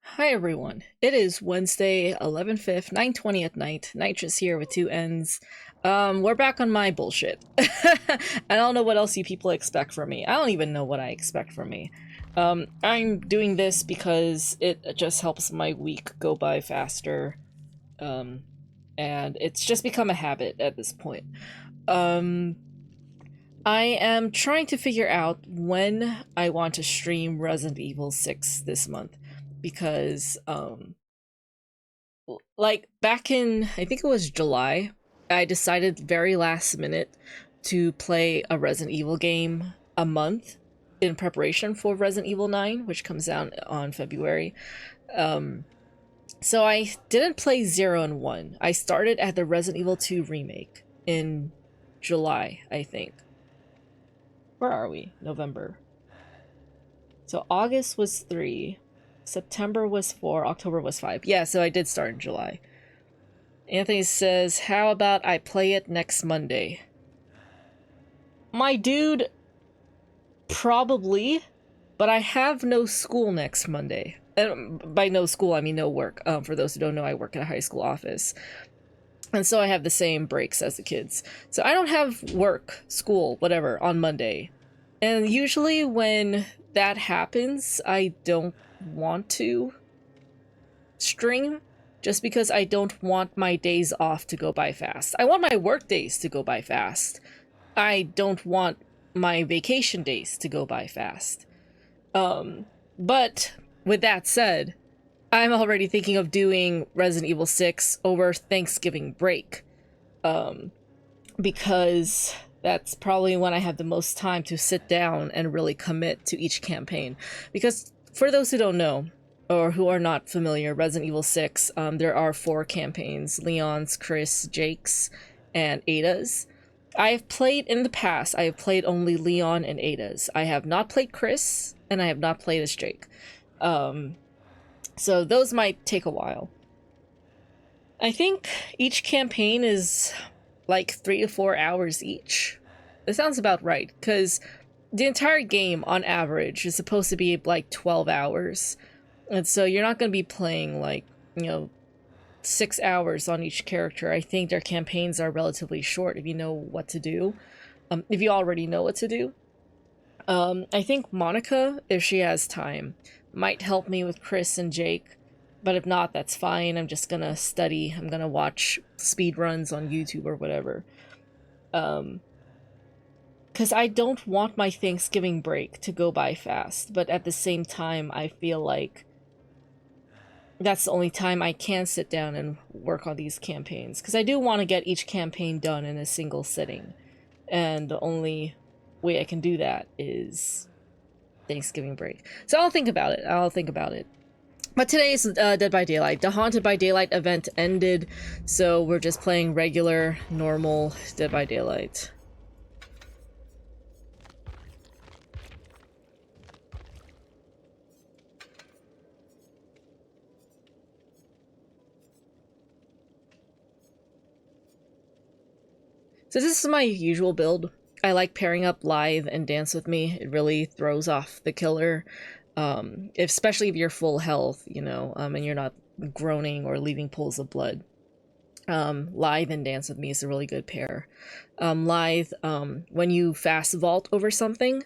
Hi everyone. It is Wednesday, 11/5, 9:20 at night. Nitrous here with two N's. We're back on my bullshit. I don't know what else you people expect from me. I don't even know what I expect from me. I'm doing this because it just helps my week go by faster. Um, and it's just become a habit at this point. Um, I am trying to figure out when I want to stream Resident Evil 6 this month because like back in I think it was July, I decided very last minute to play a Resident Evil game a month in preparation for Resident Evil 9, which comes out on February. Um so I didn't play 0 and 1. I started at the Resident Evil 2 remake in July, I think. Where are we? November. So August was 3, September was 4, October was 5. Yeah, so I did start in July. Anthony says, how about I play it next Monday? My dude, probably, but I have no school next Monday. And by no school, I mean no work. For those who don't know, I work in a high school office. And so I have the same breaks as the kids. So I don't have work, school, whatever, on Monday. And usually when that happens, I don't want to stream just because I don't want my days off to go by fast. I want my work days to go by fast. I don't want my vacation days to go by fast. But with that said, I'm already thinking of doing Resident Evil 6 over Thanksgiving break. Because that's probably when I have the most time to sit down and really commit to each campaign. Because for those who don't know, or who are not familiar, Resident Evil 6, there are 4 campaigns: Leon's, Chris, Jake's, and Ada's. I have played in the past, I have played only Leon and Ada's. I have not played Chris, and I have not played as Jake. So those might take a while. I think each campaign is like 3 to 4 hours each. That sounds about right, because the entire game, on average, is supposed to be like 12 hours. And so you're not going to be playing like, 6 hours on each character. I think their campaigns are relatively short if you know what to do. If you already know what to do. I think Monica, if she has time, might help me with Chris and Jake. But if not, that's fine. I'm just gonna study. I'm gonna watch speed runs on YouTube or whatever. Because I don't want my Thanksgiving break to go by fast. But at the same time, I feel like that's the only time I can sit down and work on these campaigns. Because I do want to get each campaign done in a single sitting. And the only way I can do that is Thanksgiving break. So I'll think about it. But today's Dead by Daylight. The Haunted by Daylight event ended, so we're just playing regular, normal Dead by Daylight. So this is my usual build. I like pairing up Lithe and Dance with Me. It really throws off the killer. Especially if you're full health, and you're not groaning or leaving pools of blood. Lithe and Dance with Me is a really good pair. Lithe, when you fast vault over something,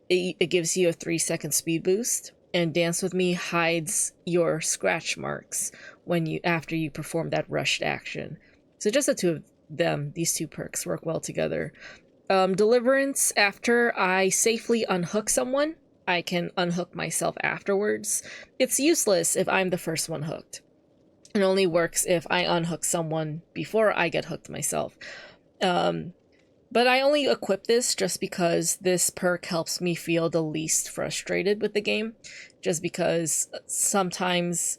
it gives you a 3-second speed boost, and Dance with Me hides your scratch marks after you perform that rushed action. So just the two of them, these two perks work well together. Deliverance, after I safely unhook someone, I can unhook myself afterwards. It's useless if I'm the first one hooked. It only works if I unhook someone before I get hooked myself. But I only equip this just because this perk helps me feel the least frustrated with the game. Just because sometimes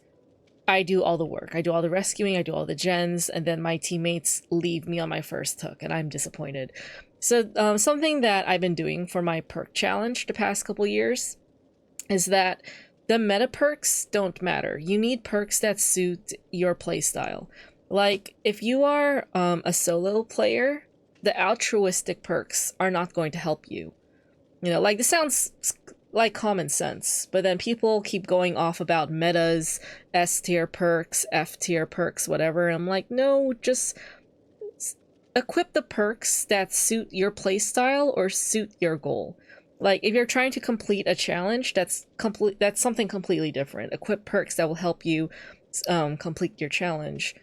I do all the work. I do all the rescuing, I do all the gens, and then my teammates leave me on my first hook, and I'm disappointed. So something that I've been doing for my perk challenge the past couple years is that the meta perks don't matter. You need perks that suit your playstyle. Like, if you are a solo player, the altruistic perks are not going to help you. Like, this sounds like common sense, but then people keep going off about metas, S tier perks, F tier perks, whatever. I'm like, no, just equip the perks that suit your playstyle or suit your goal. Like, if you're trying to complete a challenge, that's something completely different. Equip perks that will help you complete your challenge.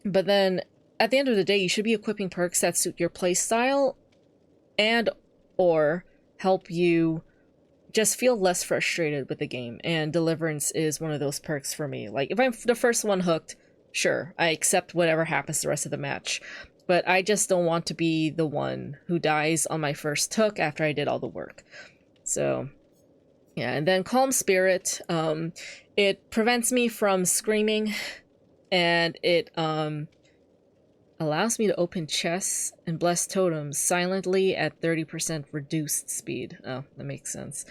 But then, at the end of the day, you should be equipping perks that suit your playstyle and or help you just feel less frustrated with the game. And Deliverance is one of those perks for me. Like, if I'm the first one hooked, sure, I accept whatever happens the rest of the match. But I just don't want to be the one who dies on my first hook after I did all the work. So, yeah, and then Calm Spirit, it prevents me from screaming, and it allows me to open chests and bless totems silently at 30% reduced speed. Oh, that makes sense.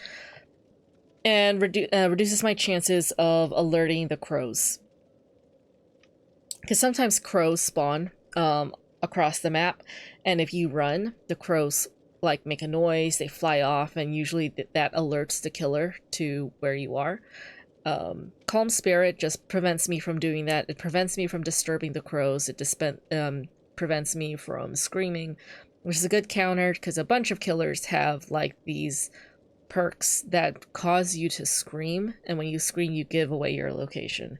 And reduces my chances of alerting the crows. Because sometimes crows spawn across the map, and if you run, the crows like make a noise, they fly off, and usually that alerts the killer to where you are. Calm Spirit just prevents me from doing that. It prevents me from disturbing the crows. It prevents me from screaming, which is a good counter because a bunch of killers have like these perks that cause you to scream, and when you scream you give away your location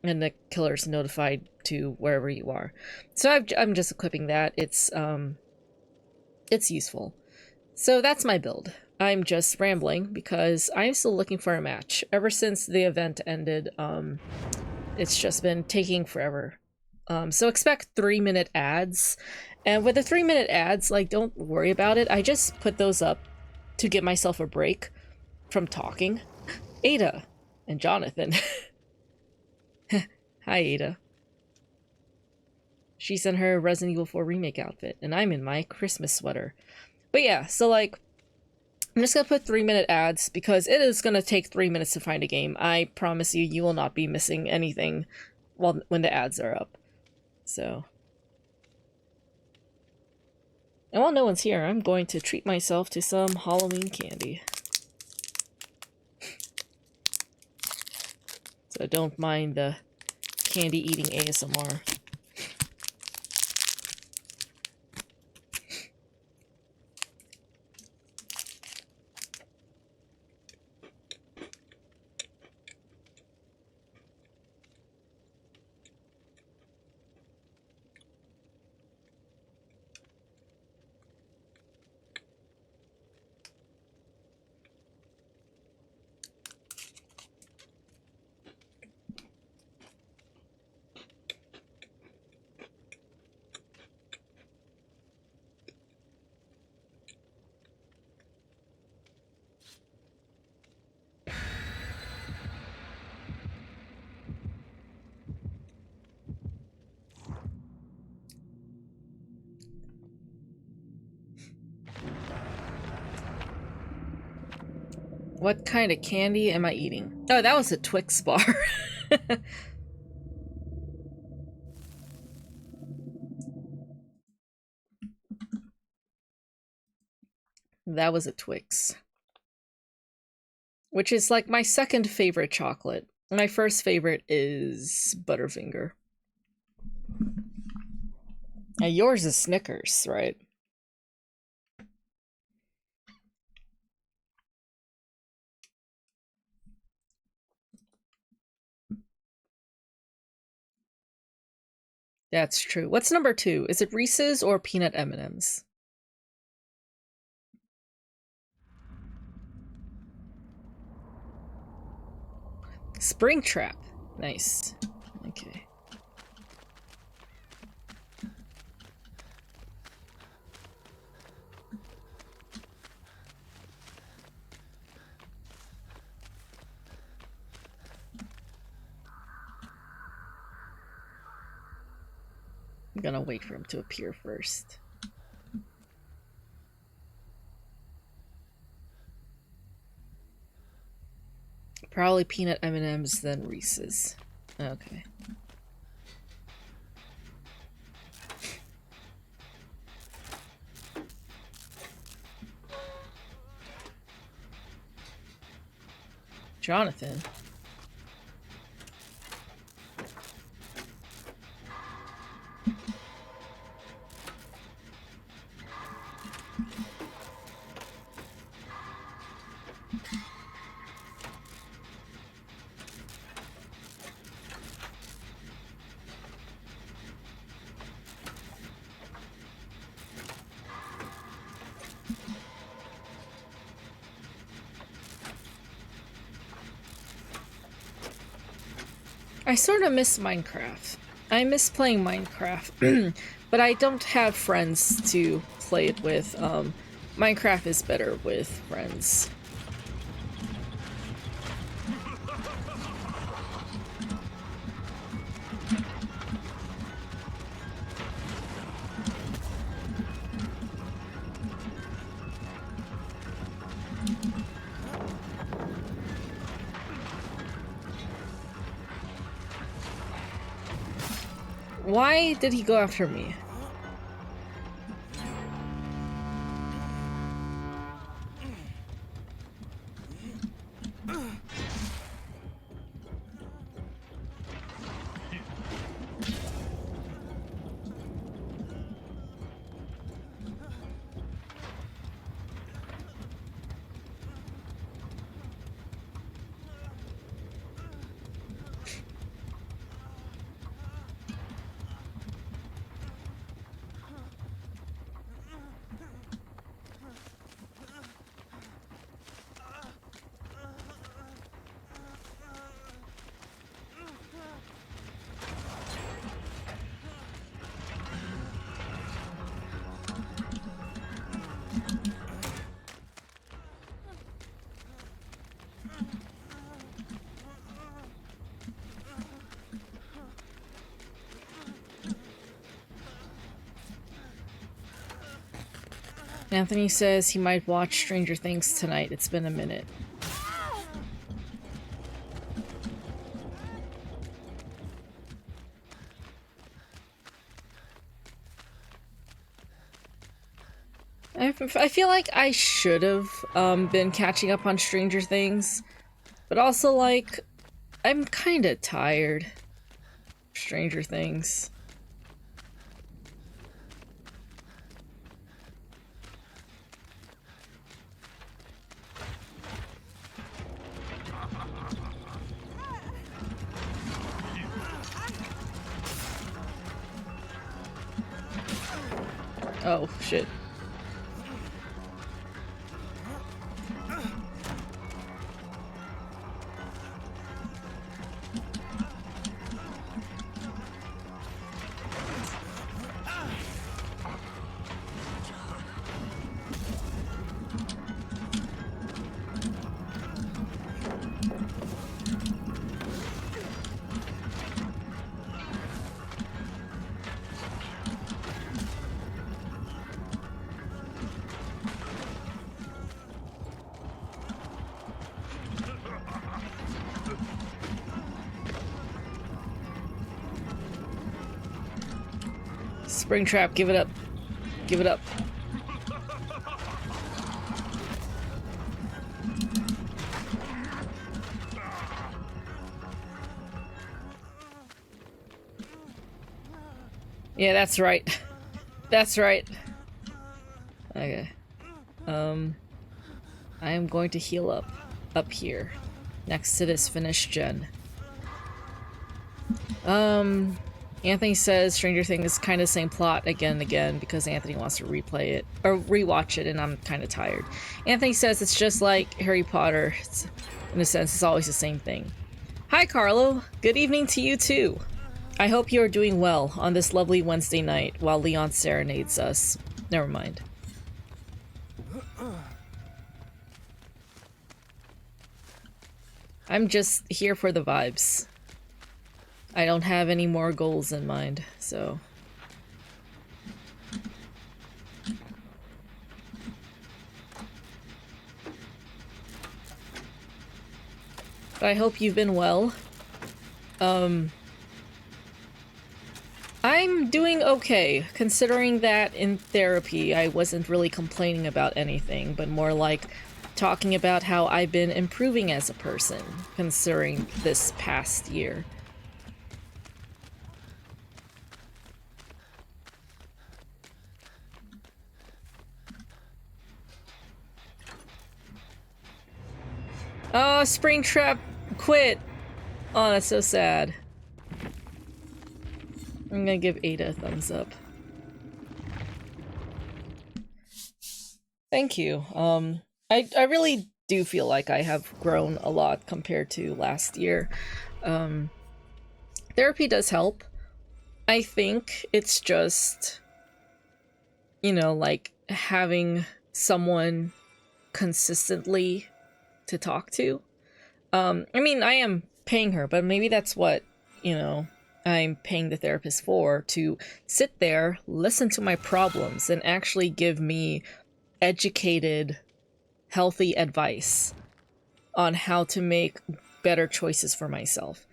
and the killer's notified to wherever you are. So I'm just equipping that. It's useful. So that's my build. I'm just rambling because I'm still looking for a match. Ever since the event ended, it's just been taking forever. So expect 3-minute ads. And with the 3-minute ads, like, don't worry about it. I just put those up to give myself a break from talking. Ada and Jonathan. Hi, Ada. She's in her Resident Evil 4 Remake outfit, and I'm in my Christmas sweater. But yeah, so like, I'm just gonna put 3-minute ads because it is gonna take 3 minutes to find a game. I promise you, you will not be missing anything when the ads are up. So. And while no one's here, I'm going to treat myself to some Halloween candy. So don't mind the candy eating ASMR. What kind of candy am I eating? Oh, that was a Twix bar. That was a Twix. Which is like my second favorite chocolate. My first favorite is Butterfinger. Now yours is Snickers, right? That's true. What's number 2? Is it Reese's or peanut M&Ms? Springtrap. Nice. Okay. I'm gonna wait for him to appear first. Probably peanut M&Ms, then Reese's. Okay. Jonathan? I sort of miss Minecraft. I miss playing Minecraft, but I don't have friends to play it with. Minecraft is better with friends. Why did he go after me? Anthony says he might watch Stranger Things tonight. It's been a minute. I feel like I should have been catching up on Stranger Things, but also, like, I'm kind of tired of Stranger Things. Oh, shit. Springtrap, give it up. Give it up. Yeah, that's right. That's right. Okay. I am going to heal up here, next to this finished gen. Anthony says Stranger Things is kind of the same plot again and again because Anthony wants to replay it or rewatch it, and I'm kind of tired. Anthony says it's just like Harry Potter. In a sense, it's always the same thing. Hi, Carlo. Good evening to you too. I hope you are doing well on this lovely Wednesday night while Leon serenades us. Never mind. I'm just here for the vibes. I don't have any more goals in mind, so... But I hope you've been well. I'm doing okay, considering that in therapy I wasn't really complaining about anything, but more like talking about how I've been improving as a person considering this past year. Oh, Springtrap quit! Oh, that's so sad. I'm gonna give Ada a thumbs up. Thank you. I really do feel like I have grown a lot compared to last year. Therapy does help. I think it's just, you know, like having someone consistently to talk to. I mean, I am paying her, but maybe that's what, you know, I'm paying the therapist for, to sit there, listen to my problems, and actually give me educated, healthy advice on how to make better choices for myself.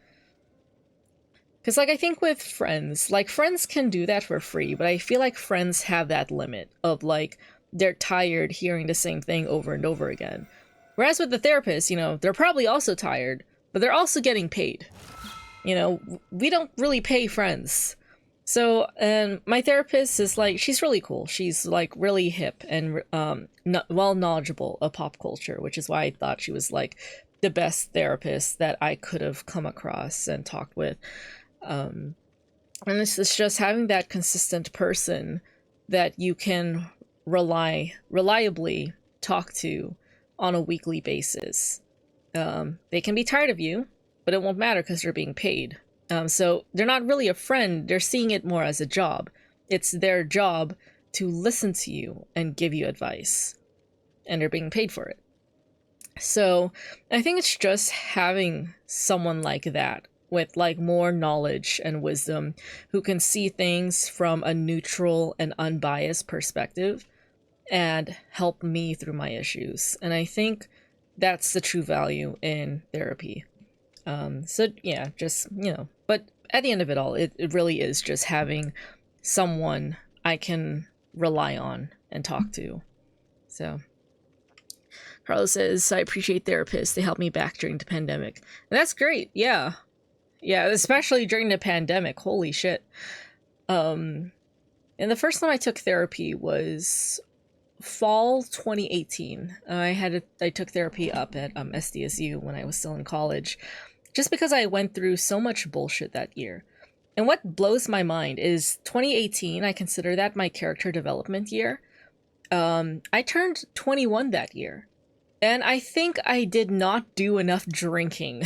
Because, like, I think with friends, like, friends can do that for free, but I feel like friends have that limit of, like, they're tired hearing the same thing over and over again. Whereas with the therapist, you know, they're probably also tired, but they're also getting paid. You know, we don't really pay friends. So, and my therapist is like, she's really cool. She's like really hip and well knowledgeable of pop culture, which is why I thought she was like the best therapist that I could have come across and talked with. And this is just having that consistent person that you can reliably talk to on a weekly basis. They can be tired of you, but it won't matter because you're being paid. So they're not really a friend, they're seeing it more as a job. It's their job to listen to you and give you advice, and they're being paid for it. So I think it's just having someone like that with like more knowledge and wisdom who can see things from a neutral and unbiased perspective and help me through my issues. And I think that's the true value in therapy. So yeah, just, you know, but at the end of it all, it really is just having someone I can rely on and talk to. So Carlos says, I appreciate therapists. They helped me back during the pandemic. And that's great. Yeah. Yeah, especially during the pandemic. Holy shit. And the first time I took therapy was fall 2018. I took therapy up at SDSU when I was still in college, just because I went through so much bullshit that year. And what blows my mind is 2018, I consider that my character development year. I turned 21 that year, and I think I did not do enough drinking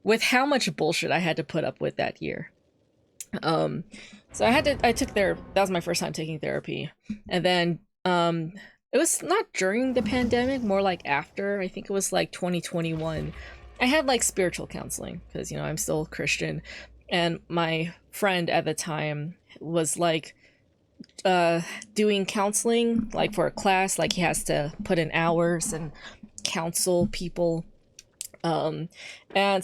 with how much bullshit I had to put up with that year. So that was my first time taking therapy. And then it was not during the pandemic, more like after. I think it was like 2021. I had like spiritual counseling because, you know, I'm still Christian, and my friend at the time was like doing counseling like for a class, like he has to put in hours and counsel people. And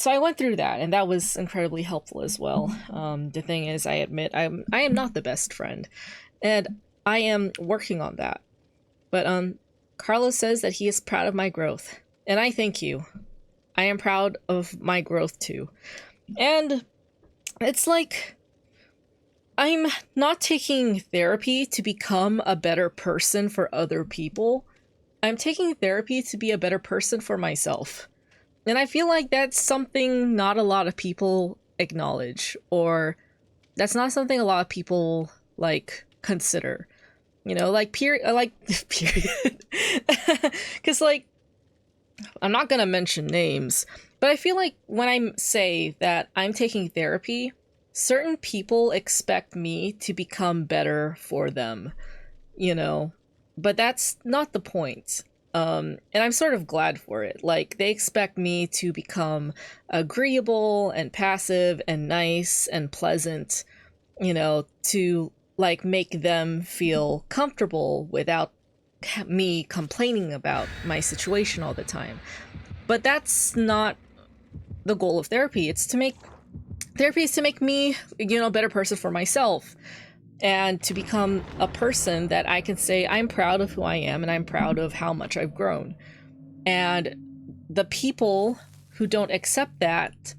so I went through that, and that was incredibly helpful as well. The thing is, I admit I am not the best friend, and I am working on that. But Carlos says that he is proud of my growth, and I thank you. I am proud of my growth too. And it's like, I'm not taking therapy to become a better person for other people. I'm taking therapy to be a better person for myself. And I feel like that's something not a lot of people acknowledge, or that's not something a lot of people like consider. You know, like period. Because like, I'm not gonna mention names, but I feel like when I say that I'm taking therapy, certain people expect me to become better for them, you know, but that's not the point. And I'm sort of glad for it. Like, they expect me to become agreeable and passive and nice and pleasant, you know, to like make them feel comfortable without me complaining about my situation all the time. But that's not the goal of therapy. Therapy is to make me, you know, a better person for myself, and to become a person that I can say I'm proud of who I am, and I'm proud of how much I've grown. And the people who don't accept that,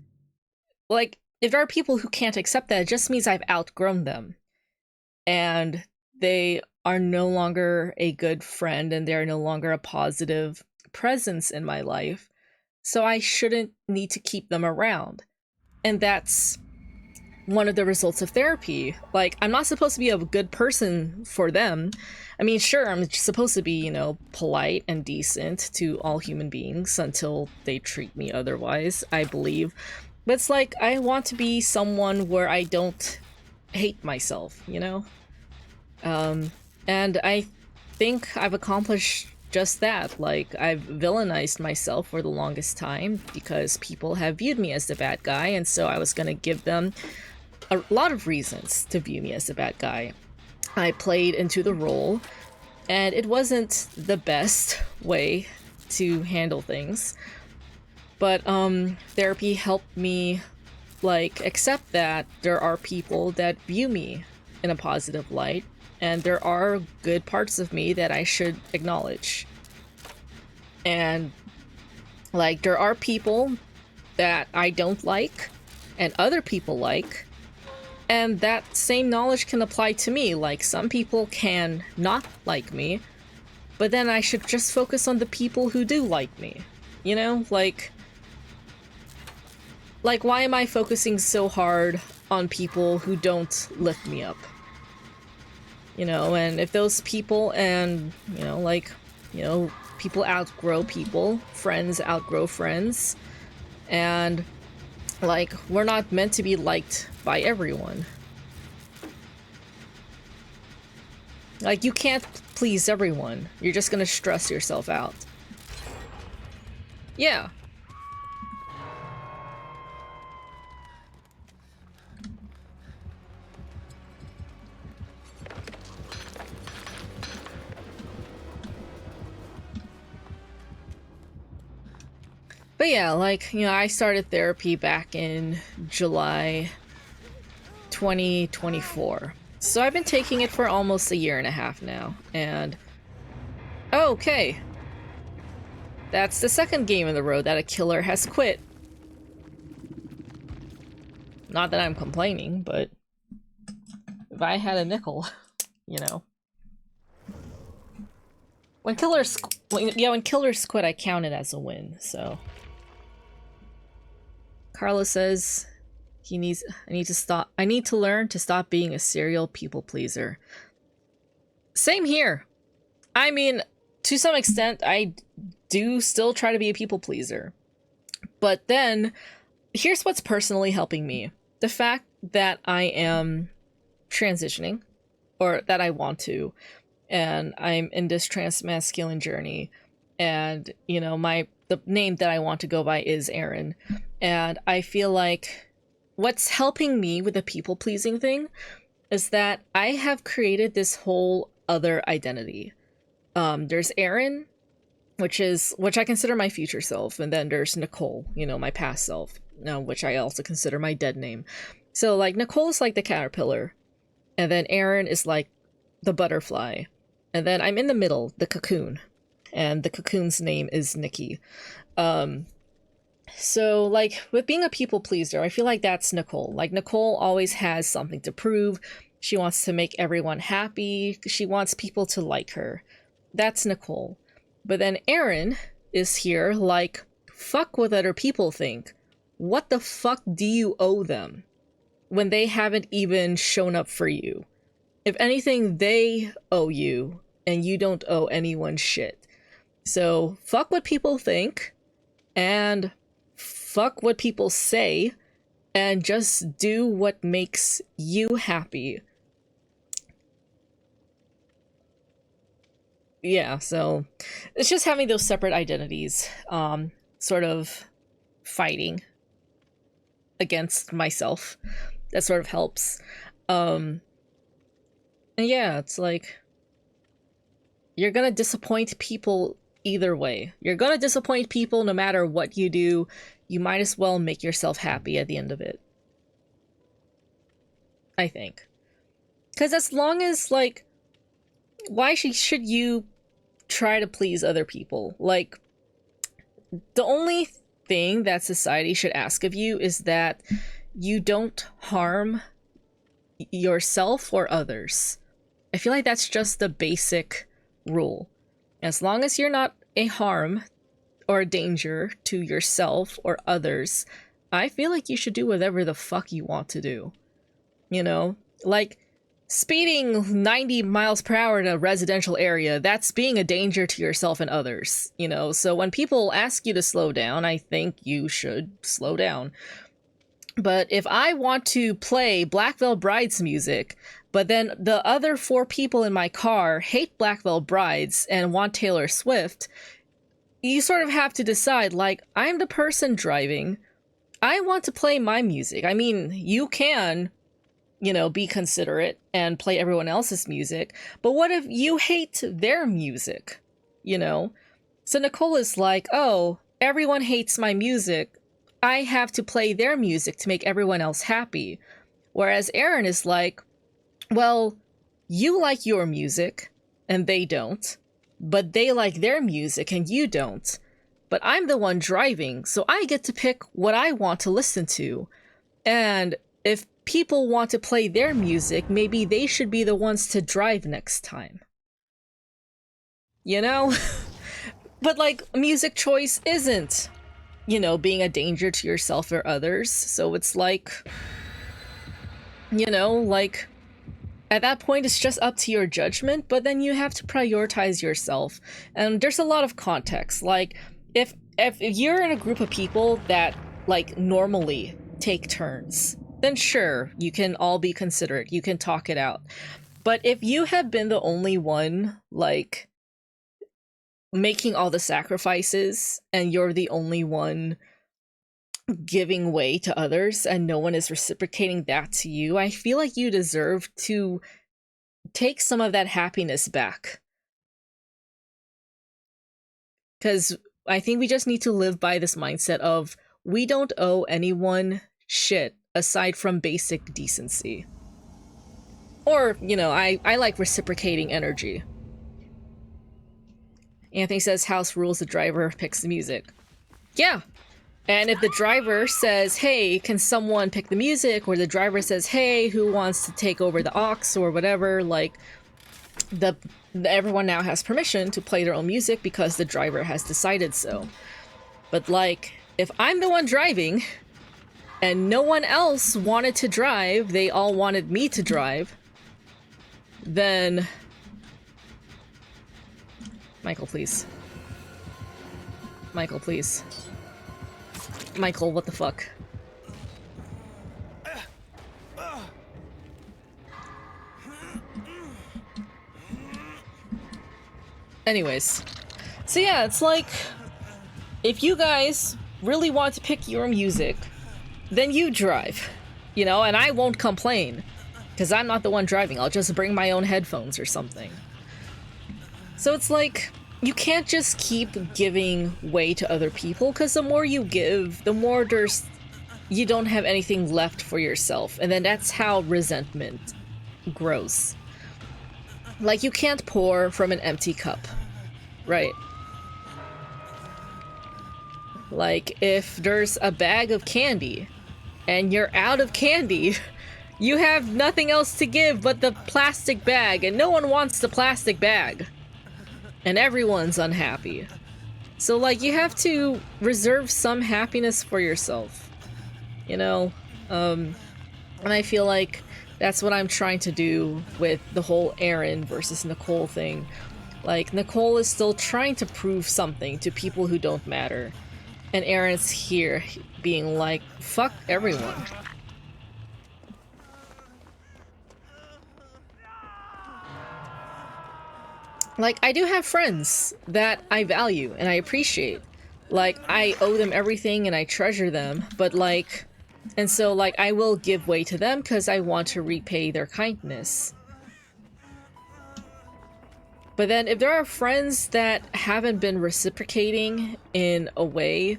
like, if there are people who can't accept that, it just means I've outgrown them. And they are no longer a good friend and they're no longer a positive presence in my life. So I shouldn't need to keep them around. And that's one of the results of therapy. Like, I'm not supposed to be a good person for them. I mean, sure, I'm supposed to be, you know, polite and decent to all human beings until they treat me otherwise, I believe. But it's like, I want to be someone where I don't hate myself, you know? And I think I've accomplished just that. Like, I've villainized myself for the longest time because people have viewed me as the bad guy, and so I was gonna give them a lot of reasons to view me as the bad guy. I played into the role, and it wasn't the best way to handle things. But therapy helped me, like, accept that there are people that view me in a positive light, and there are good parts of me that I should acknowledge. And, like, there are people that I don't like, and other people like, and that same knowledge can apply to me. Like, some people can not like me, but then I should just focus on the people who do like me. You know? Like, why am I focusing so hard on people who don't lift me up? You know, and if those people and, you know, like, you know, people outgrow people, friends outgrow friends, and, like, we're not meant to be liked by everyone. Like, you can't please everyone. You're just gonna stress yourself out. Yeah. But yeah, like, you know, I started therapy back in July 2024. So I've been taking it for almost a year and a half now, and... Oh, okay. That's the second game in the row that a killer has quit. Not that I'm complaining, but... if I had a nickel, you know. When killers quit, I count it as a win, so... Carlos says I need to learn to stop being a serial people pleaser. Same here. I mean, to some extent, I do still try to be a people pleaser. But then, here's what's personally helping me. The fact that I am transitioning, or that I want to, and I'm in this trans-masculine journey, and, you know, the name that I want to go by is Aaron. And I feel like what's helping me with the people-pleasing thing is that I have created this whole other identity. There's Aaron, which I consider my future self, and then there's Nicole, you know, my past self, which I also consider my dead name. So, like, Nicole is like the caterpillar, and then Aaron is like the butterfly, and then I'm in the middle, the cocoon, and the cocoon's name is Nikki. So, like, with being a people pleaser, I feel like that's Nicole. Like, Nicole always has something to prove. She wants to make everyone happy. She wants people to like her. That's Nicole. But then Aaron is here like, fuck what other people think. What the fuck do you owe them when they haven't even shown up for you? If anything, they owe you, and you don't owe anyone shit. So, fuck what people think, and fuck what people say, and just do what makes you happy. Yeah, so it's just having those separate identities, sort of fighting against myself. That sort of helps. And yeah, it's like, you're gonna disappoint people either way. You're gonna disappoint people no matter what you do. You might as well make yourself happy at the end of it. I think. Because as long as, like, why should you try to please other people? Like, the only thing that society should ask of you is that you don't harm yourself or others. I feel like that's just the basic rule. As long as you're not a harm or a danger to yourself or others, I feel like you should do whatever the fuck you want to do. You know? Like, speeding 90 miles per hour in a residential area, that's being a danger to yourself and others, you know? So when people ask you to slow down, I think you should slow down. But if I want to play Black Veil Brides music, but then the other 4 people in my car hate Black Veil Brides and want Taylor Swift, you sort of have to decide, like, I'm the person driving. I want to play my music. I mean, you can, you know, be considerate and play everyone else's music, but what if you hate their music, you know? So Nicole is like, oh, everyone hates my music. I have to play their music to make everyone else happy. Whereas Aaron is like, well, you like your music and they don't, but they like their music and you don't. But I'm the one driving, so I get to pick what I want to listen to. And if people want to play their music, maybe they should be the ones to drive next time. You know? But like, music choice isn't, you know, being a danger to yourself or others. So it's like, you know, like, at that point it's just up to your judgment, but then you have to prioritize yourself. And there's a lot of context. Like, if you're in a group of people that, like, normally take turns, then sure, you can all be considerate, you can talk it out. But if you have been the only one, like, making all the sacrifices, and you're the only one giving way to others, and no one is reciprocating that to you, I feel like you deserve to take some of that happiness back. Because I think we just need to live by this mindset of, we don't owe anyone shit aside from basic decency. Or, you know, I like reciprocating energy. Anthony says house rules, the driver picks the music. Yeah. And if the driver says, hey, can someone pick the music? Or the driver says, hey, who wants to take over the aux or whatever, like, everyone now has permission to play their own music because the driver has decided so. But like, if I'm the one driving and no one else wanted to drive, they all wanted me to drive, then... Michael, please. Michael, please. Michael, what the fuck? Anyways. So yeah, it's like, if you guys really want to pick your music, then you drive. You know, and I won't complain. Because I'm not the one driving. I'll just bring my own headphones or something. So it's like, you can't just keep giving way to other people, because the more you give, the more you don't have anything left for yourself, and then that's how resentment grows. Like, you can't pour from an empty cup, right? Like, if there's a bag of candy, and you're out of candy, you have nothing else to give but the plastic bag, and no one wants the plastic bag. And everyone's unhappy. So, like, you have to reserve some happiness for yourself. You know? And I feel like that's what I'm trying to do with the whole Aaron versus Nicole thing. Like, Nicole is still trying to prove something to people who don't matter. And Aaron's here being like, fuck everyone. Like, I do have friends that I value and I appreciate. Like, I owe them everything and I treasure them, but like... And so, like, I will give way to them because I want to repay their kindness. But then, if there are friends that haven't been reciprocating in a way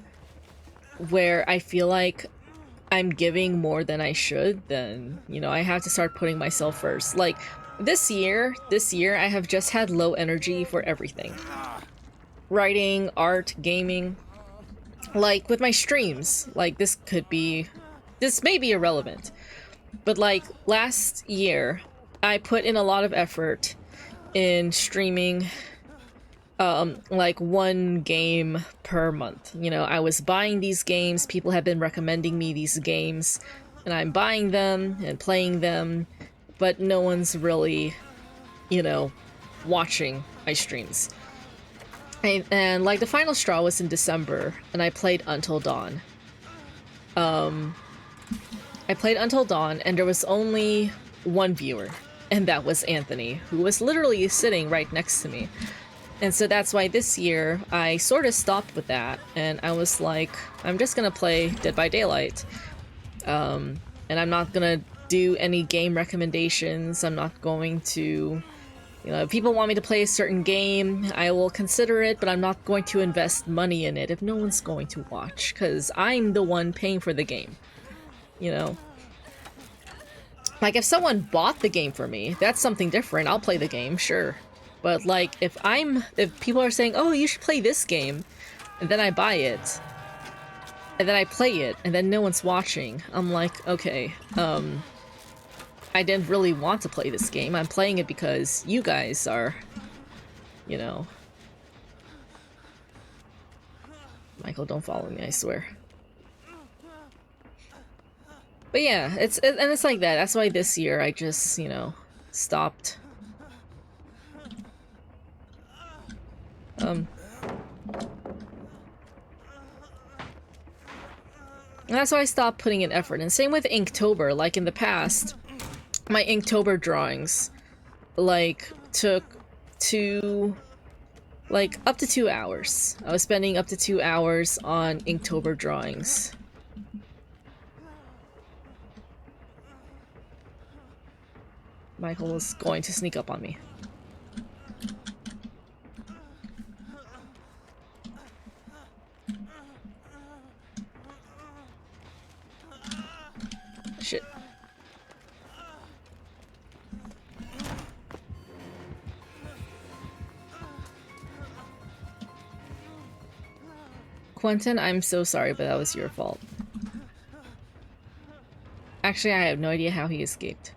where I feel like I'm giving more than I should, then, you know, I have to start putting myself first. Like... This year, I have just had low energy for everything. Writing, art, gaming. like with my streams, like this may be irrelevant, but like last year I put in a lot of effort in streaming like one game per month. You know, I was buying these games, people have been recommending me these games, and I'm buying them and playing them, but no one's really, you know, watching my streams. And like the final straw was in December, and I played Until Dawn. I played Until Dawn, and there was only one viewer, and that was Anthony, who was literally sitting right next to me. And so that's why this year I sort of stopped with that, and I was like, I'm just gonna play Dead by Daylight. And I'm not gonna do any game recommendations. I'm not going to, you know, if people want me to play a certain game, I will consider it, but I'm not going to invest money in it if no one's going to watch, because I'm the one paying for the game, you know? Like, if someone bought the game for me, that's something different. I'll play the game, sure. But, like, if people are saying, oh, you should play this game, and then I buy it, and then I play it, and then no one's watching, I'm like, okay, I didn't really want to play this game. I'm playing it because you guys are, you know... Michael, don't follow me, I swear. But yeah, it's like that. That's why this year I just, you know, stopped. And that's why I stopped putting in effort. And same with Inktober. Like in the past, my Inktober drawings, like, took up to 2 hours. I was spending up to 2 hours on Inktober drawings. Michael is going to sneak up on me. Shit. Quentin, I'm so sorry, but that was your fault. Actually, I have no idea how he escaped.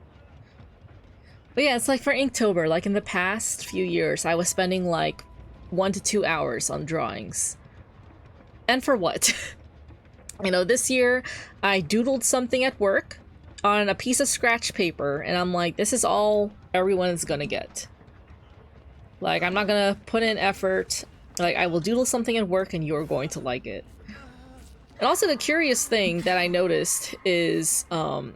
But yeah, it's like for Inktober, like in the past few years, I was spending like 1 to 2 hours on drawings. And for what? You know, this year, I doodled something at work on a piece of scratch paper, and I'm like, this is all everyone is gonna get. Like, I'm not gonna put in effort. Like, I will doodle something at work, and you're going to like it. And also, the curious thing that I noticed is, on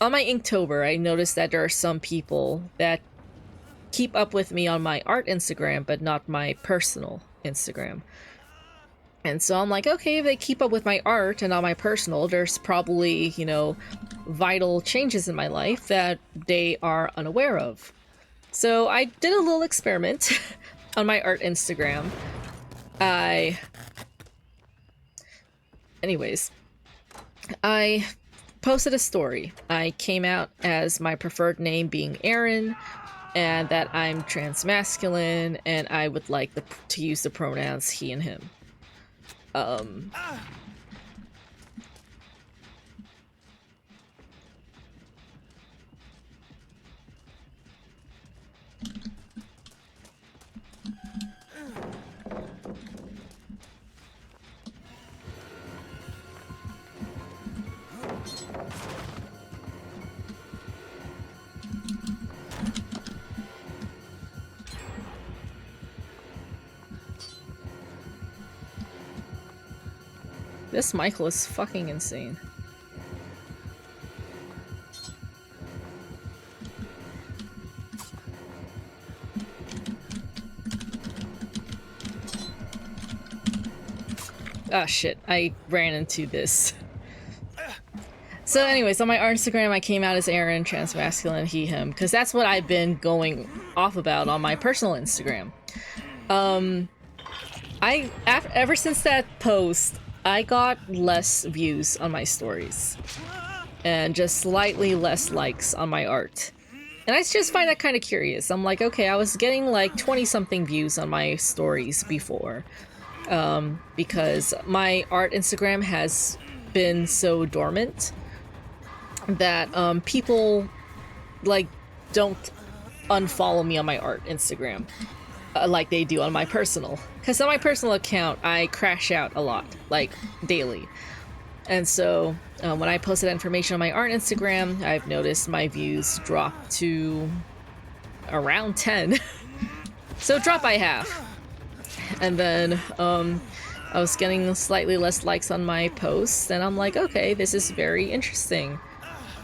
my Inktober, I noticed that there are some people that keep up with me on my art Instagram, but not my personal Instagram. And so I'm like, okay, if they keep up with my art and not my personal, there's probably, you know, vital changes in my life that they are unaware of. So I did a little experiment on my art Instagram. Anyways, I posted a story. I came out as my preferred name being Aaron, and that I'm transmasculine, and I would like to use the pronouns he and him. This Michael is fucking insane. Ah, shit. I ran into this. So anyways, on my art Instagram, I came out as Aaron, transmasculine, he, him, because that's what I've been going off about on my personal Instagram. Ever since that post, I got less views on my stories, and just slightly less likes on my art. And I just find that kind of curious. I'm like, okay, I was getting like 20-something views on my stories before. because my art Instagram has been so dormant that people like don't unfollow me on my art Instagram like they do on my personal. Because on my personal account, I crash out a lot, like daily. And so when I posted information on my art Instagram, I've noticed my views drop to around 10. So drop by half. And then I was getting slightly less likes on my posts, and I'm like, okay, this is very interesting.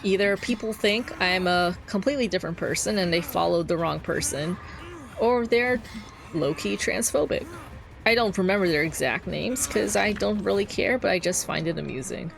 Either people think I'm a completely different person and they followed the wrong person, or they're low-key transphobic. I don't remember their exact names because I don't really care, but I just find it amusing.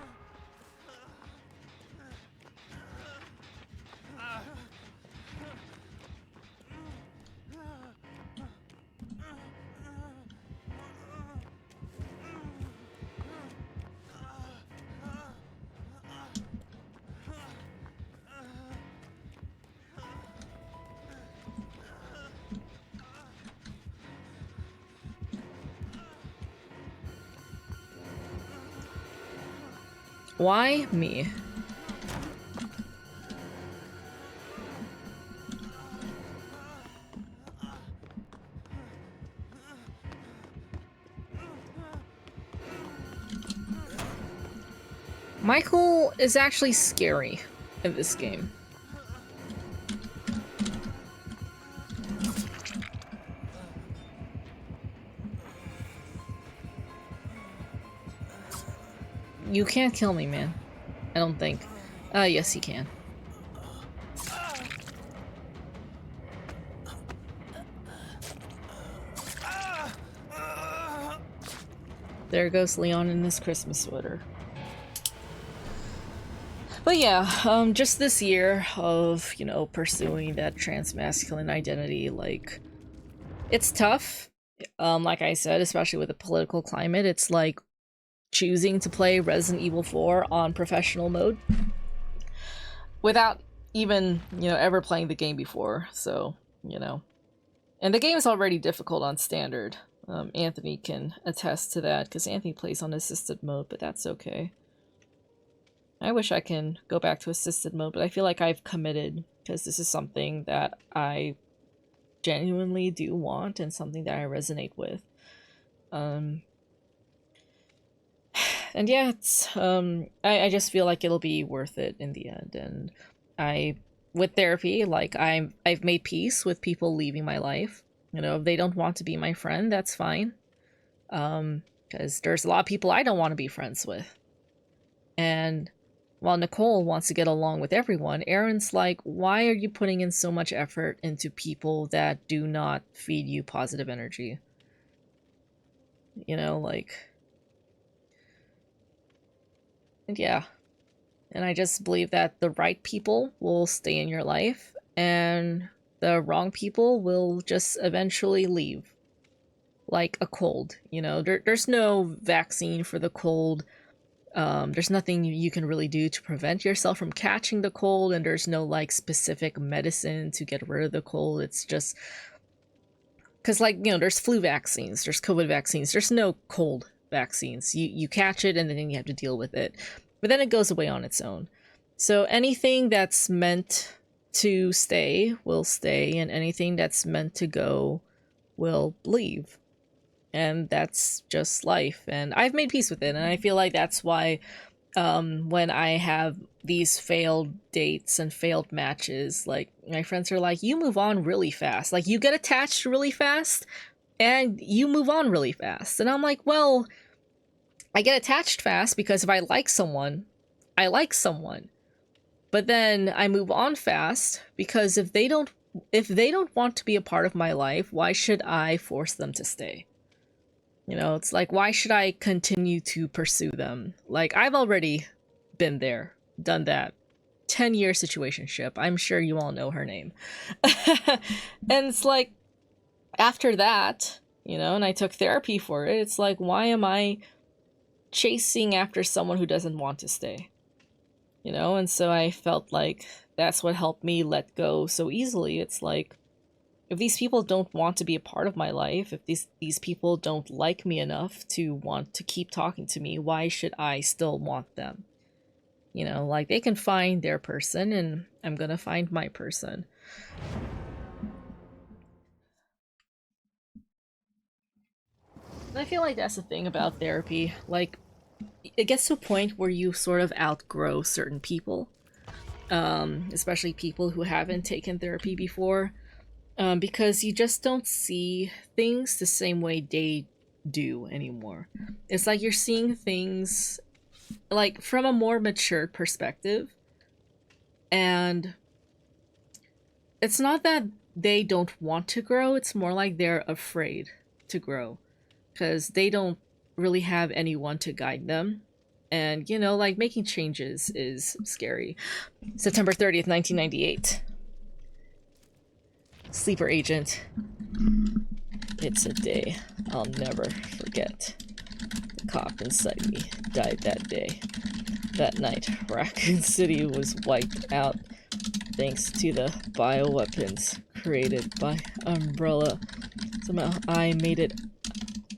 Why me? Michael is actually scary in this game. You can't kill me, man. I don't think. Yes, you can. There goes Leon in his Christmas sweater. But yeah, just this year of, you know, pursuing that trans-masculine identity, like, it's tough. Like I said, especially with the political climate, it's like choosing to play Resident Evil 4 on professional mode without even, you know, ever playing the game before, so, you know. And the game is already difficult on standard. Anthony can attest to that, because Anthony plays on assisted mode, but that's okay. I wish I can go back to assisted mode, but I feel like I've committed, because this is something that I genuinely do want, and something that I resonate with. And yeah, it's, I just feel like it'll be worth it in the end, and with therapy, like, I've made peace with people leaving my life. You know, if they don't want to be my friend, that's fine. Because there's a lot of people I don't want to be friends with. And while Nicole wants to get along with everyone, Erin's like, why are you putting in so much effort into people that do not feed you positive energy? You know, like... And yeah. And I just believe that the right people will stay in your life, and the wrong people will just eventually leave. Like a cold, you know? There's no vaccine for the cold. There's nothing you can really do to prevent yourself from catching the cold, and there's no, like, specific medicine to get rid of the cold. It's just... Because, like, you know, there's flu vaccines, there's COVID vaccines, there's no cold vaccines. You catch it and then you have to deal with it, but then it goes away on its own. So anything that's meant to stay will stay, and anything that's meant to go will leave. And that's just life, and I've made peace with it, and I feel like that's why when I have these failed dates and failed matches, like, my friends are like, you move on really fast, like, you get attached really fast and you move on really fast. And I'm like, well, I get attached fast because if I like someone, I like someone. But then I move on fast because if they don't want to be a part of my life, why should I force them to stay? You know, it's like, why should I continue to pursue them? Like, I've already been there, done that. 10-year situationship. I'm sure you all know her name. And it's like, after that, you know, and I took therapy for it, it's like, why am I chasing after someone who doesn't want to stay? You know, and so I felt like that's what helped me let go so easily. It's like, if these people don't want to be a part of my life, if these people don't like me enough to want to keep talking to me, why should I still want them? You know, like, they can find their person, and I'm gonna find my person. And I feel like that's the thing about therapy. Like, it gets to a point where you sort of outgrow certain people, especially people who haven't taken therapy before, because you just don't see things the same way they do anymore. It's like you're seeing things like from a more mature perspective, and it's not that they don't want to grow, it's more like they're afraid to grow because they don't really have anyone to guide them. And, you know, like, making changes is scary. September 30th, 1998. Sleeper agent. It's a day I'll never forget. The cop inside me died that day. That night, Raccoon City was wiped out thanks to the bioweapons created by Umbrella. Somehow I made it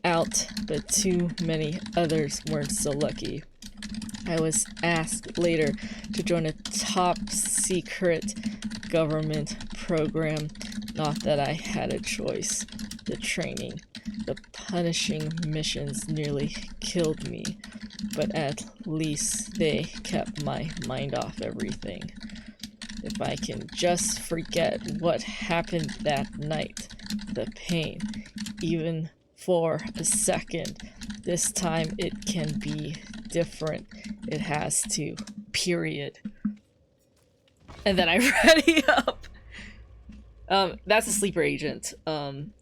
out, but too many others weren't so lucky. I was asked later to join a top-secret government program. Not that I had a choice. The training, the punishing missions nearly killed me, but at least they kept my mind off everything. If I can just forget what happened that night, the pain, even for a second, this time it can be different. It has to, period. And then I ready up. That's a sleeper agent. I'm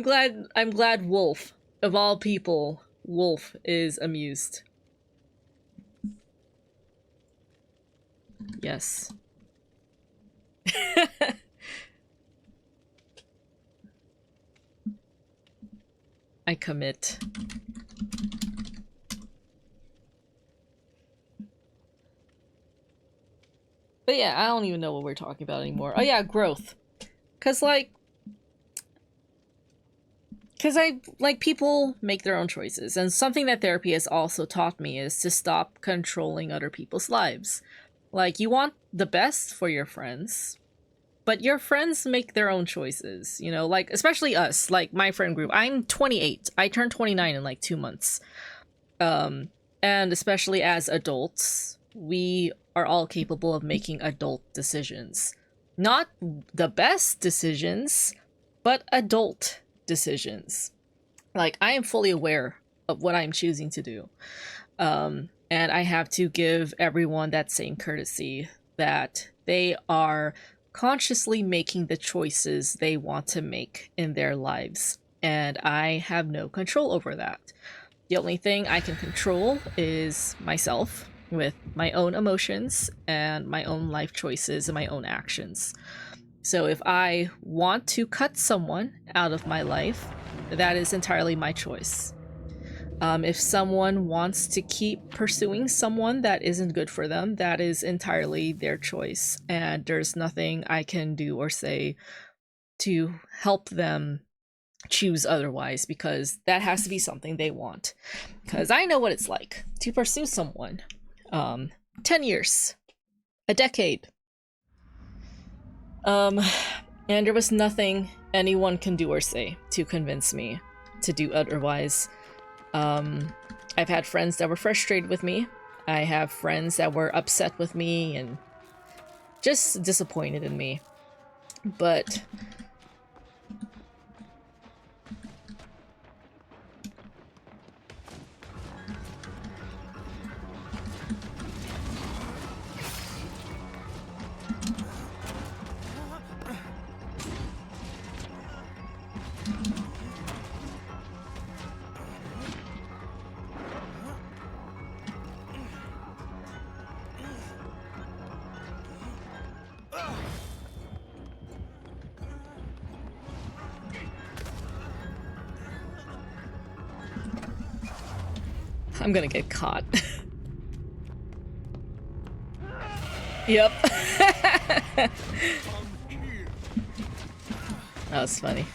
glad Wolf, of all people, Wolf is amused. Yes. I commit. But yeah, I don't even know what we're talking about anymore. Oh yeah, growth. Cause people make their own choices, and something that therapy has also taught me is to stop controlling other people's lives. Like, you want the best for your friends, but your friends make their own choices, you know, like, especially us, like my friend group. I'm 28. I turned 29 in like 2 months. And especially as adults, we are all capable of making adult decisions. Not the best decisions, but adult decisions. Like, I am fully aware of what I'm choosing to do. And I have to give everyone that same courtesy, that they are consciously making the choices they want to make in their lives. And I have no control over that. The only thing I can control is myself, with my own emotions and my own life choices and my own actions. So if I want to cut someone out of my life, that is entirely my choice. If someone wants to keep pursuing someone that isn't good for them, that is entirely their choice. And there's nothing I can do or say to help them choose otherwise, because that has to be something they want. Because I know what it's like to pursue someone. 10 years. A decade. And there was nothing anyone can do or say to convince me to do otherwise. I've had friends that were frustrated with me. I have friends that were upset with me and just disappointed in me. But I'm gonna get caught. Yep. That was funny.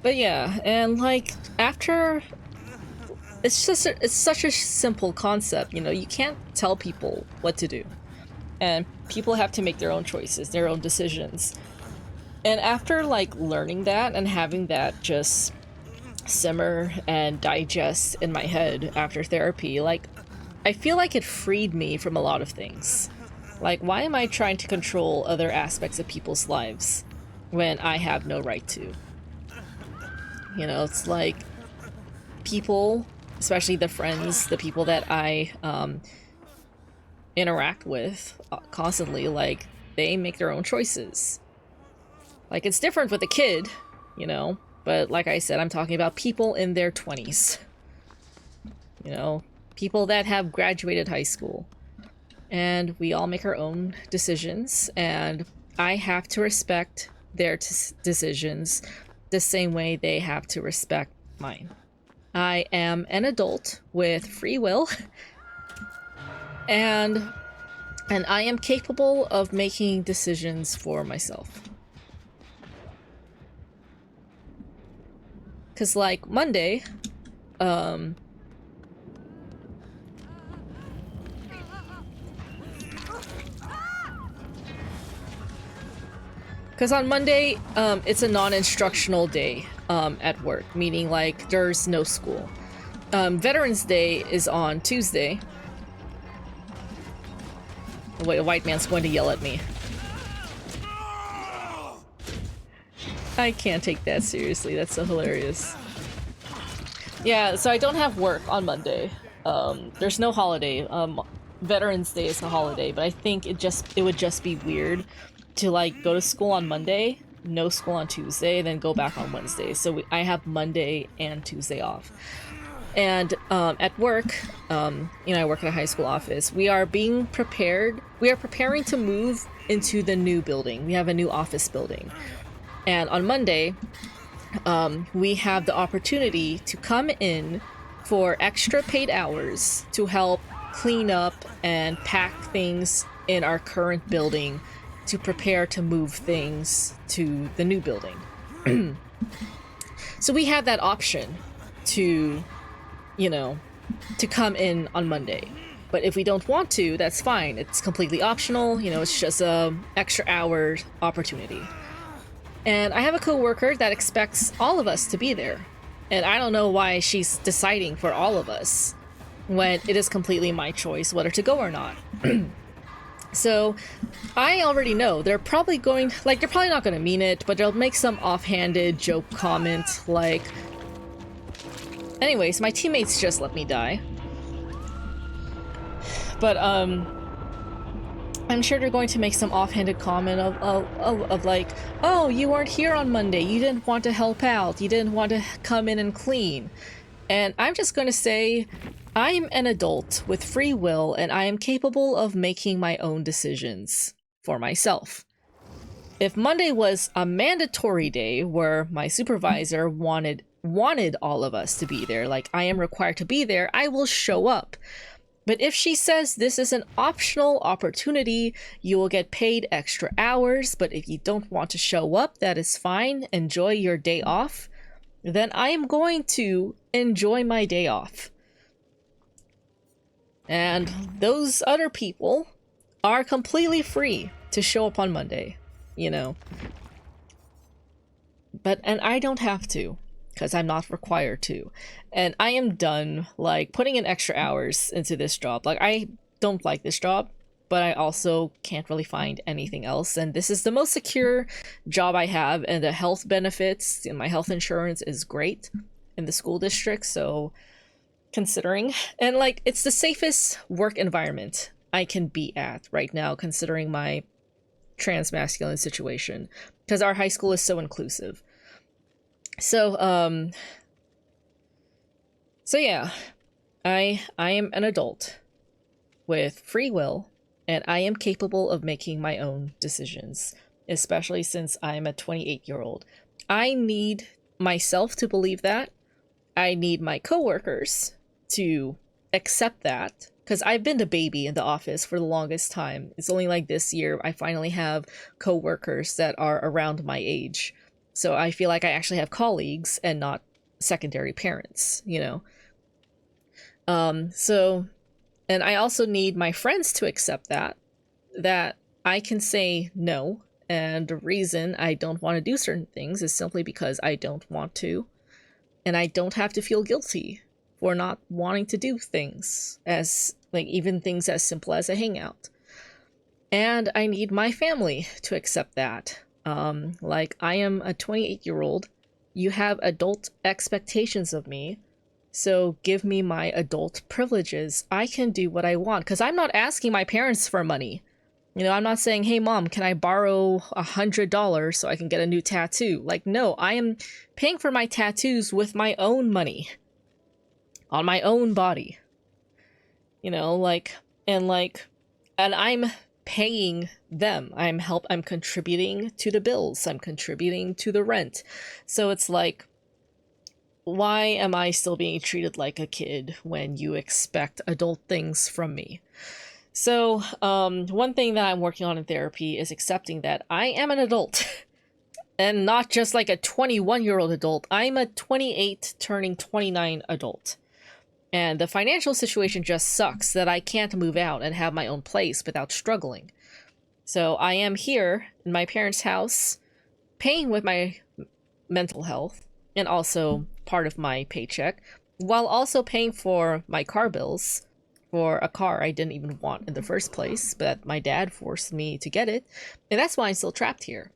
But yeah, and like after it's just it's such a simple concept, you know, you can't tell people what to do. And people have to make their own choices, their own decisions. And after like learning that and having that just simmer and digest in my head after therapy, like I feel like it freed me from a lot of things. Like, why am I trying to control other aspects of people's lives when I have no right to? You know, it's like people, especially the friends, the people that I interact with constantly, like, they make their own choices. Like, it's different with a kid, you know, but like I said, I'm talking about people in their 20s. You know, people that have graduated high school. And we all make our own decisions, and I have to respect their decisions the same way they have to respect mine. I am an adult with free will, and I am capable of making decisions for myself. Cause like Monday, because on Monday, it's a non-instructional day at work, meaning like there's no school. Veterans Day is on Tuesday. Wait, a white man's going to yell at me. I can't take that seriously, that's so hilarious. Yeah, so I don't have work on Monday. There's no holiday. Veterans Day is a holiday, but I think it would just be weird to like go to school on Monday, no school on Tuesday, then go back on Wednesday. So I have Monday and Tuesday off. And at work, you know, I work in a high school office. We are being prepared. We are preparing to move into the new building. We have a new office building. And on Monday, we have the opportunity to come in for extra paid hours to help clean up and pack things in our current building to prepare to move things to the new building. So we have that option to, you know, to come in on Monday. But if we don't want to, that's fine. It's completely optional. You know, it's just a extra hour opportunity. And I have a coworker that expects all of us to be there. And I don't know why she's deciding for all of us when it is completely my choice whether to go or not. So I already know they're probably going, like, they're probably not going to mean it, but they'll make some offhanded joke comment like, anyways, my teammates just let me die. But, I'm sure they're going to make some offhanded comment of like, oh, you weren't here on Monday, you didn't want to help out, you didn't want to come in and clean. And I'm just going to say, I'm an adult with free will, and I am capable of making my own decisions for myself. If Monday was a mandatory day where my supervisor wanted all of us to be there, like I am required to be there, I will show up. But if she says this is an optional opportunity, you will get paid extra hours, but if you don't want to show up, that is fine. Enjoy your day off. Then I am going to enjoy my day off. And those other people are completely free to show up on Monday, you know. And I don't have to, because I'm not required to. And I am done, like, putting in extra hours into this job. Like, I don't like this job, but I also can't really find anything else. And this is the most secure job I have, and the health benefits and my health insurance is great in the school district, so considering. And, like, it's the safest work environment I can be at right now, considering my trans-masculine situation, because our high school is so inclusive. So, so yeah, I am an adult with free will, and I am capable of making my own decisions. especially since I'm a 28-year-old. I need myself to believe that. I need my coworkers to accept that, because I've been the baby in the office for the longest time. It's only like this year I finally have coworkers that are around my age. So I feel like I actually have colleagues and not secondary parents, you know? And I also need my friends to accept that I can say no, and the reason I don't want to do certain things is simply because I don't want to, and I don't have to feel guilty for not wanting to do things, as like even things as simple as a hangout. And I need my family to accept that. Like, I am a 28-year-old. You have adult expectations of me. So give me my adult privileges. I can do what I want, because I'm not asking my parents for money. You know, I'm not saying, hey mom, can I borrow $100 so I can get a new tattoo? Like, no, I am paying for my tattoos with my own money. On my own body. You know, like, and I'm paying them. I'm contributing to the bills. I'm contributing to the rent. So it's like, why am I still being treated like a kid when you expect adult things from me? So, one thing that I'm working on in therapy is accepting that I am an adult. And not just like a 21-year-old adult. I'm a 28 turning 29 adult. And the financial situation just sucks that I can't move out and have my own place without struggling. So I am here in my parents' house, paying with my mental health, and also part of my paycheck, while also paying for my car bills for a car I didn't even want in the first place, but my dad forced me to get it, and that's why I'm still trapped here.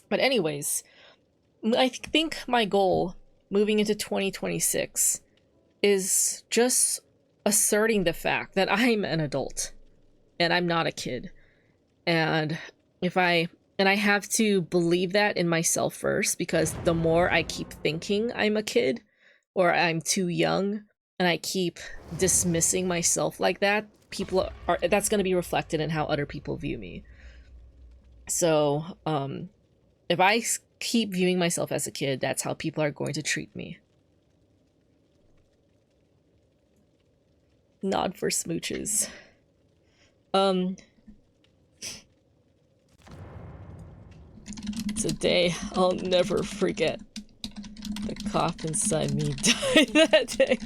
But anyways, I think my goal moving into 2026 is just asserting the fact that I'm an adult and I'm not a kid. And I have to believe that in myself first, because the more I keep thinking I'm a kid or I'm too young and I keep dismissing myself like that, that's going to be reflected in how other people view me. So, if I keep viewing myself as a kid, that's how people are going to treat me. Nod for smooches. It's a day I'll never forget. The cop inside me died that day.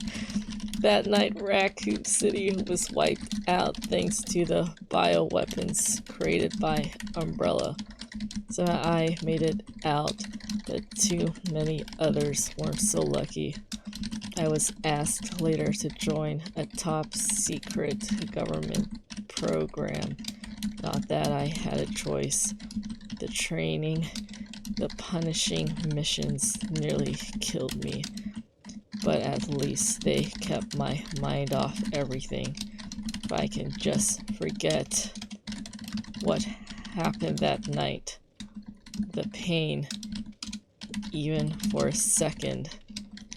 That night, Raccoon City was wiped out thanks to the bioweapons created by Umbrella. So I made it out, but too many others weren't so lucky. I was asked later to join a top-secret government program. Not that I had a choice. The training, the punishing missions nearly killed me. But at least they kept my mind off everything. If I can just forget what happened that night, the pain, even for a second,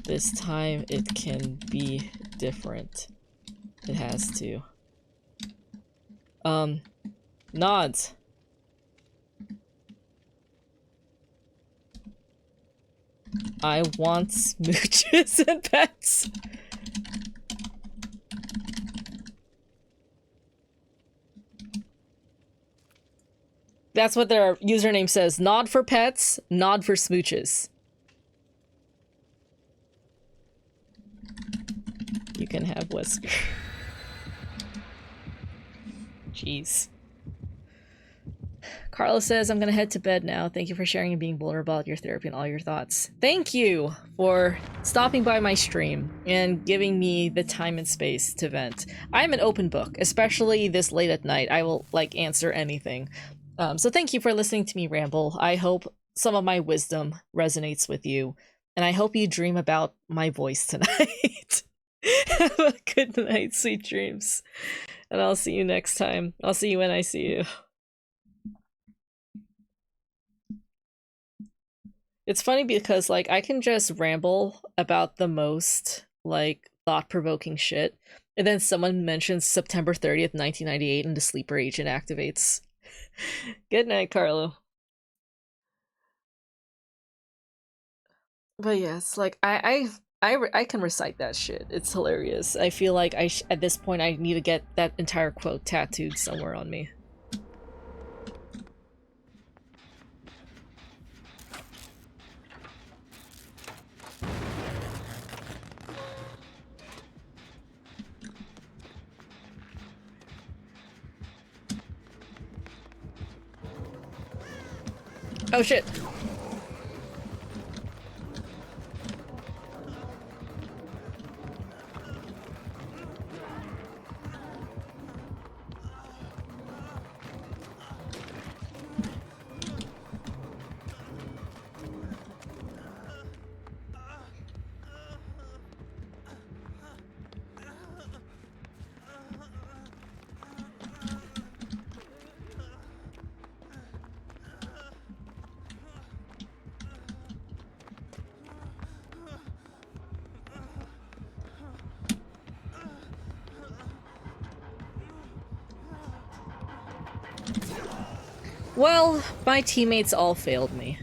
this time it can be different. It has to. Nods. I want smooches and pets. That's what their username says. Nod for pets, nod for smooches. You can have Wesker. Jeez. Carla says, I'm gonna head to bed now. Thank you for sharing and being vulnerable about your therapy and all your thoughts. Thank you for stopping by my stream and giving me the time and space to vent. I'm an open book, especially this late at night. I will, like, answer anything. So thank you for listening to me ramble. I hope some of my wisdom resonates with you, and I hope you dream about my voice tonight. Have a good night, sweet dreams. And I'll see you next time. I'll see you when I see you. It's funny because, like, I can just ramble about the most, like, thought-provoking shit, and then someone mentions September 30th, 1998, and the sleeper agent activates. Good night, Carlo. But yes, like I can recite that shit. It's hilarious. I feel like at this point I need to get that entire quote tattooed somewhere on me. Oh shit. Well, my teammates all failed me.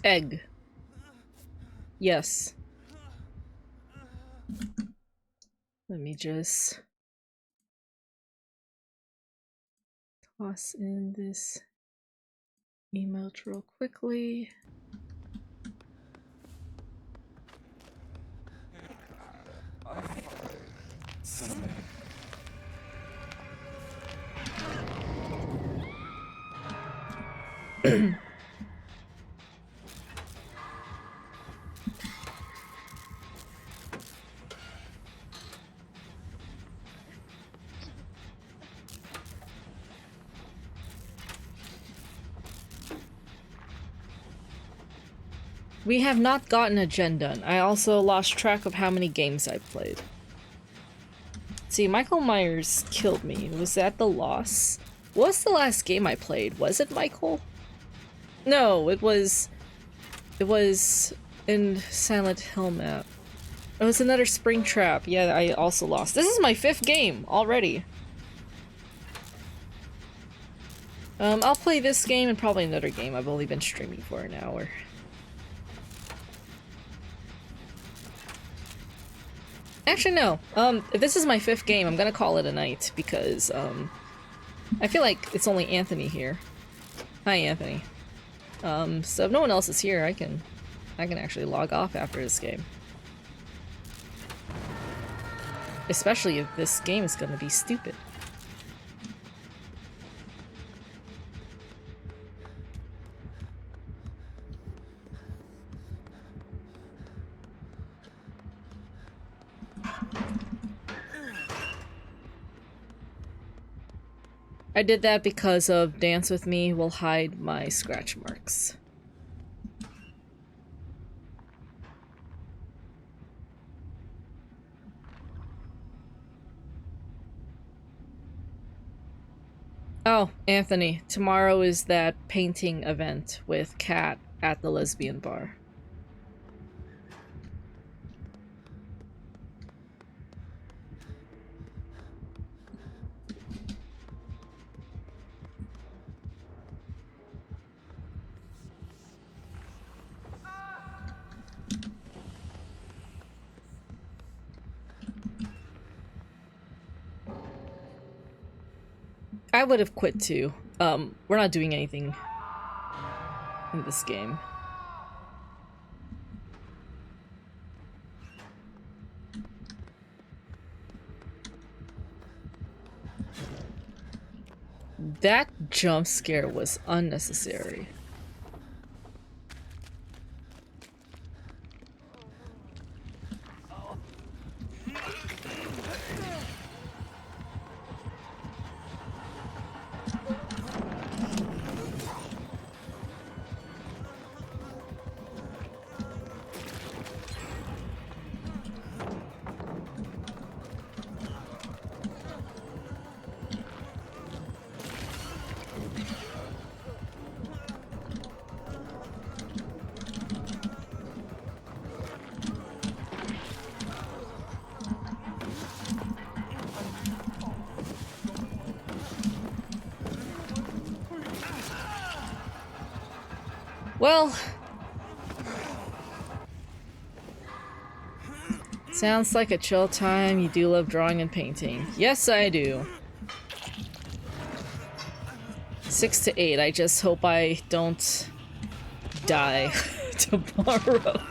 Egg. Yes. Let me just toss in this emote real quickly. We have not gotten a gen done. I also lost track of how many games I've played. See, Michael Myers killed me. Was that the loss? What was the last game I played? Was it Michael? No, it was in Silent Hill map. It was another Springtrap. Yeah, I also lost. This is my 5th game already. I'll play this game and probably another game. I've only been streaming for an hour. Actually, no. If this is my 5th game, I'm gonna call it a night because, I feel like it's only Anthony here. Hi, Anthony. So if no one else is here, I can actually log off after this game. Especially if this game is gonna be stupid. I did that because of Dance With Me will hide my scratch marks. Oh, Anthony, tomorrow is that painting event with Kat at the lesbian bar. I would have quit too. We're not doing anything in this game. That jump scare was unnecessary. Well, sounds like a chill time. You do love drawing and painting. Yes, I do. 6 to 8. I just hope I don't die tomorrow.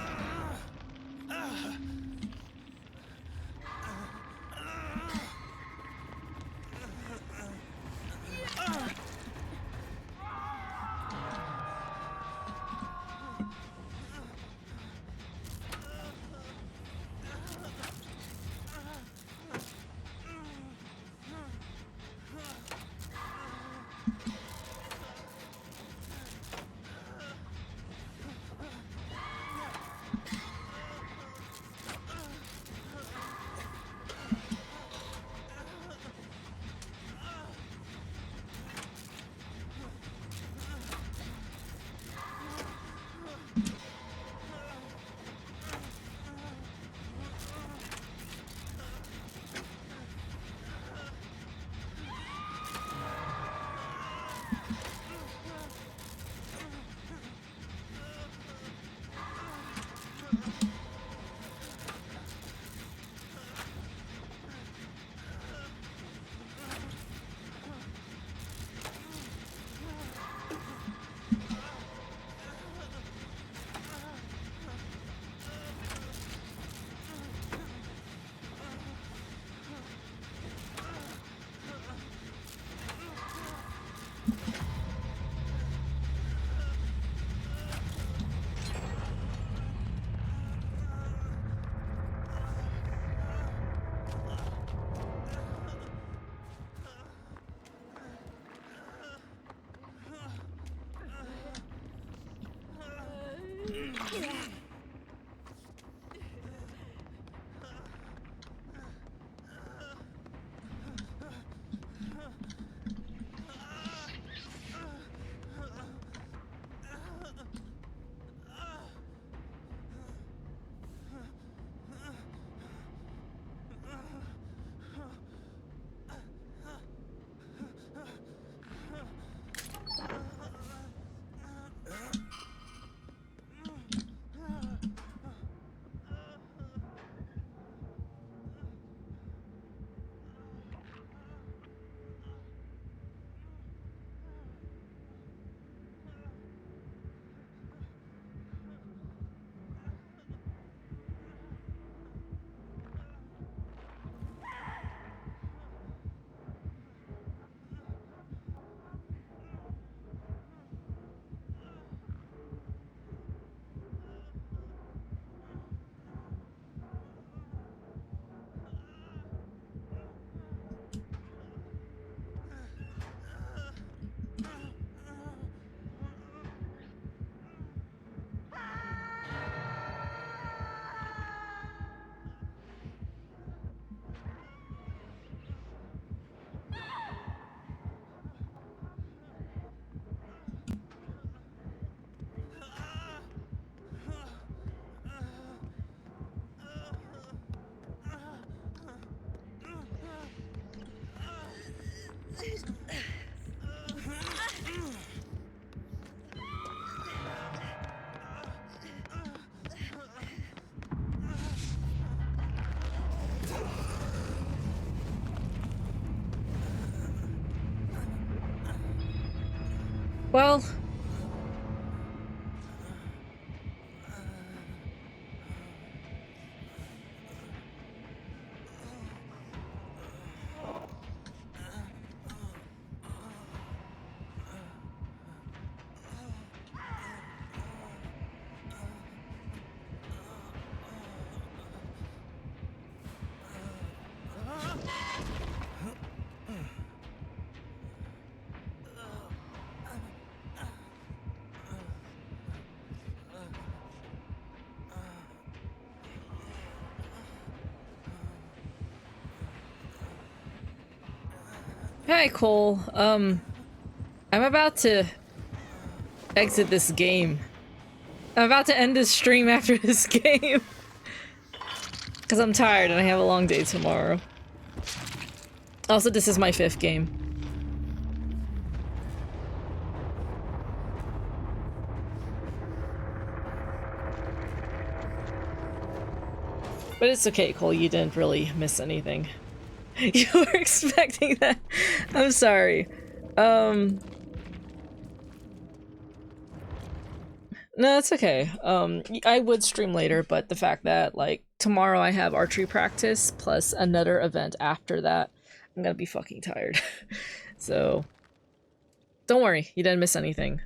Well... Hi, Cole. I'm about to exit this game. I'm about to end this stream after this game. Because I'm tired and I have a long day tomorrow. Also, this is my 5th game. But it's okay, Cole, you didn't really miss anything. You were expecting that? I'm sorry. No, it's okay. I would stream later, but the fact that, like, tomorrow I have archery practice, plus another event after that, I'm gonna be fucking tired. So, don't worry, you didn't miss anything.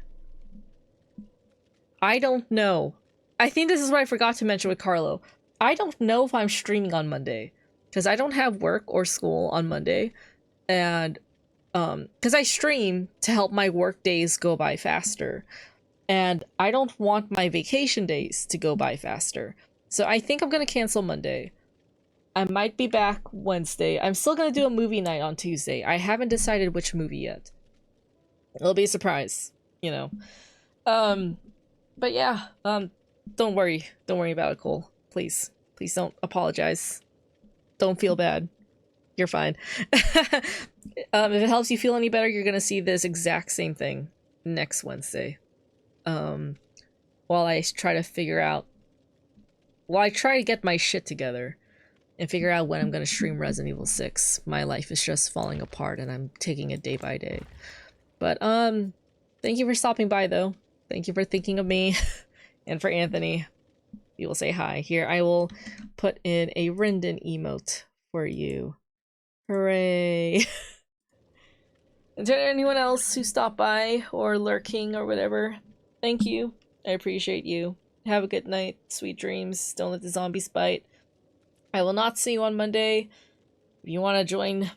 I don't know. I think this is what I forgot to mention with Carlo. I don't know if I'm streaming on Monday. Because I don't have work or school on Monday. And, because I stream to help my work days go by faster. And I don't want my vacation days to go by faster. So I think I'm going to cancel Monday. I might be back Wednesday. I'm still going to do a movie night on Tuesday. I haven't decided which movie yet. It'll be a surprise, you know. But yeah, don't worry. Don't worry about it, Cole. Please. Please don't apologize. Don't feel bad. You're fine. If it helps you feel any better, you're gonna see this exact same thing next Wednesday. While I try to figure out... While I try to get my shit together and figure out when I'm gonna stream Resident Evil 6. My life is just falling apart and I'm taking it day by day. But, thank you for stopping by, though. Thank you for thinking of me. And for Anthony. You will say hi. Here, I will put in a Rendon emote for you. Hooray. Is there anyone else who stopped by or lurking or whatever? Thank you. I appreciate you. Have a good night. Sweet dreams. Don't let the zombies bite. I will not see you on Monday. If you want to join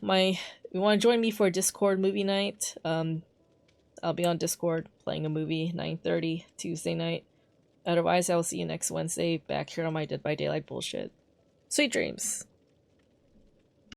me for a Discord movie night, I'll be on Discord playing a movie 9:30 Tuesday night. Otherwise, I will see you next Wednesday back here on my Dead by Daylight bullshit. Sweet dreams.